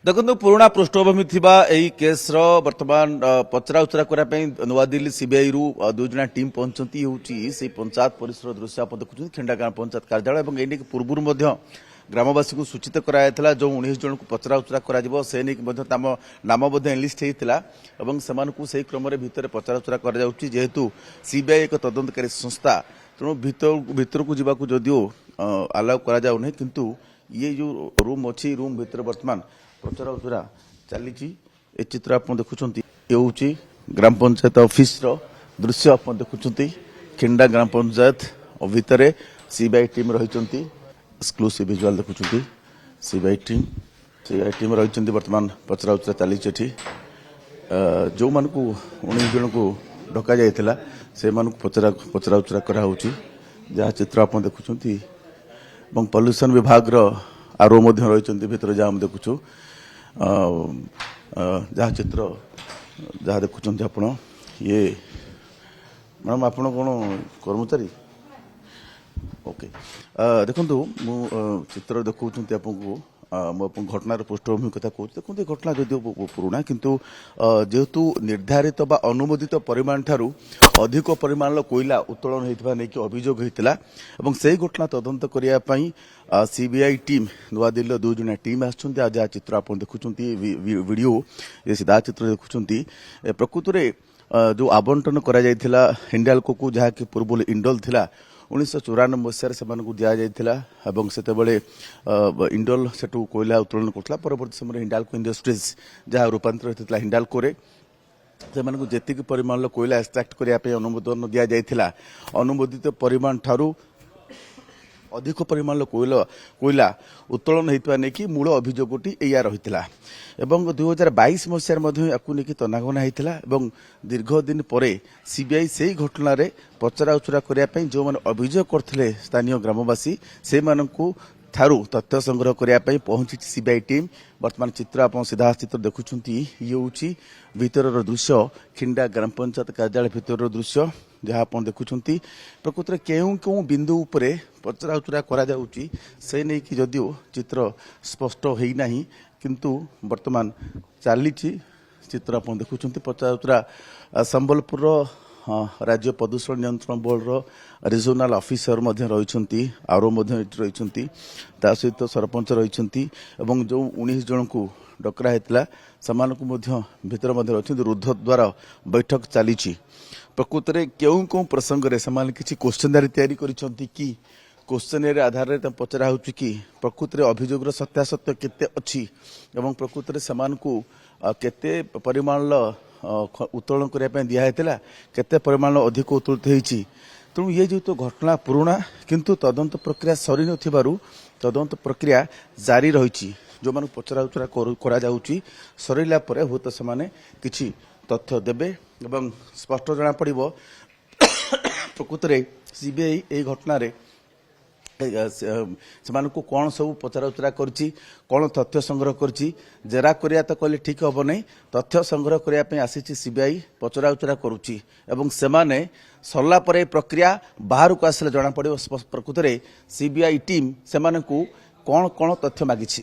देखो पुराणा पृष्ठभूमि थिबा एई केस रो वर्तमान पचरा उचरा करा पे नवादिल्ली सीबीआई रु दुई जना टीम पहुंचती होची से पंचायत परिसर दृश्य आप देखुछन खेंडा गांव पंचायत कार्यालय एवं एने पूर्व मध्य ग्रामवासी को सूचित करायतला जो 19 जन को पचरा उचरा करा जिवो से नेक मध्य तम नाम मध्य लिस्ट हेतिला एवं समान को सही क्रम रे भीतर पचरा उचरा करा जाउची जेहेतु सीबीआई एक तदंतकारी संस्था तेणु भीतर को जीवा को जदियो अलाउ करा जाउ नै किंतु ये जो रूम अच्छी रूम भीतर वर्तमान पचरा उचरा चली ए चित्र आप देखुं ये ग्राम पंचायत ऑफिस रो दृश्य आप देखुं खिंडा ग्राम पंचायत भितर सीबीआई टीम रही एक्सक्लूसिव विजुअल देखुं सीबीआई टीम रही वर्तमान पचरा उचरा चली जो मान को 19 जन को डका जाइला से पचरा उचरा कराऊँच जहाँ चित्र आप देखुं पॉल्यूशन विभाग आरो रही भीतर जहाँ देखुचु जहाँ चित्र जहाँ देखुं आपण ये मैडम आप कर्मचारी ओके देखु मु चित्र देखुं आपको घटनार पृष्ठभूमि कथा कहूँ देखो घटना जदिव पुराणा किंतु जेहेतु निर्धारित बा अनुमोदित परिमाण ठारू अधिक परिमाण कोईला उत्तोलन होता नहीं अभियोग होता और से घटना तदंत करने सीबीआई टीम नुआदिल्ली दुई जन टीम आसुँच जहाँ चित्र आप देखुं वीडियो ये सीधा चित्र देखुं प्रकृत में जो आवंटन करा हिंडाल्को को जहाँकि पूर्व इंडोल थिला 1994 मसीह से से इंडोल से कोयला उत्तोलन करता परवर्त समय हिंडाल्को इंडस्ट्रीज जहाँ रूपांतरित होता हिंडाल्को से जी परिमाण कोयला एक्सट्राक्ट करने अनुमोदन दि जाता अनुमोदित परिमाण ठारू अधिक परिमाण कोयला उत्तोलन होता नहीं मूल अभियोगटी या रही एवं 2022 मसीह नहीं तनाघना होता दीर्घ दिन पर सीबीआई से घटना पचरा उचरा करने जो मैंने अभियोग करते स्थानीय ग्रामवासी से ठारू तथ्य संग्रह करने पहुंची सीबीआई टीम वर्तमान चित्र आप सीधा चित्र देखुं ये हूँ भीतर दृश्य खिंडा ग्राम पंचायत कार्यालय भीतर दृश्य जहाँ आप देखुं प्रकृत में केउ केउ बिंदु उपरे पचरा उचरा करा जाउची से नहीं कि जदियो चित्र स्पष्ट होना किंतु वर्तमान चली चित्र आप देखुं पचरा उचरा संबलपुर राज्य प्रदूषण नियंत्रण बोर्ड रिजनाल ऑफिसर रही आरो रही सहित सरपंच रही जो 19 जन को डकरा होता से भीतर रही रुद्ध द्वारा बैठक चली प्रकृत में क्यों क्यों प्रसंग में किसी क्वेश्चनरी तैयारी कि क्वेश्चनरी आधार में पचरा हो कि प्रकृत में अभियोग सत्यासत्य केते अच्छी एवं प्रकृत में से केते परिमाण उत्तोलन करने दिखाई केते परिमाण अधिक उत्तोलित होती तेणु ये जो तो घटना पुराणा किंतु तदंत प्रक्रिया सरी नथिबारु तदंत प्रक्रिया जारी रही जो मान पचरा उचरा करा जाउची सरीला परे हुत से किछि तथ्य देबे एवं स्पष्ट जना पड़िबो प्रकृत में सीबीआई ए घटना रे से कौन सब पचरा उचरा कौन तथ्य संग्रह करा करिया तो कहले ठीक हम नहीं तथ्य संग्रह करने आसी सीबीआई पचरा उचरा करुच्ची एवं सेमाने सरला पर प्रक्रिया बाहर को आसले जना पड़ो प्रकृत में सीबीआई टीम से कौन कौन तथ्य मागिछि।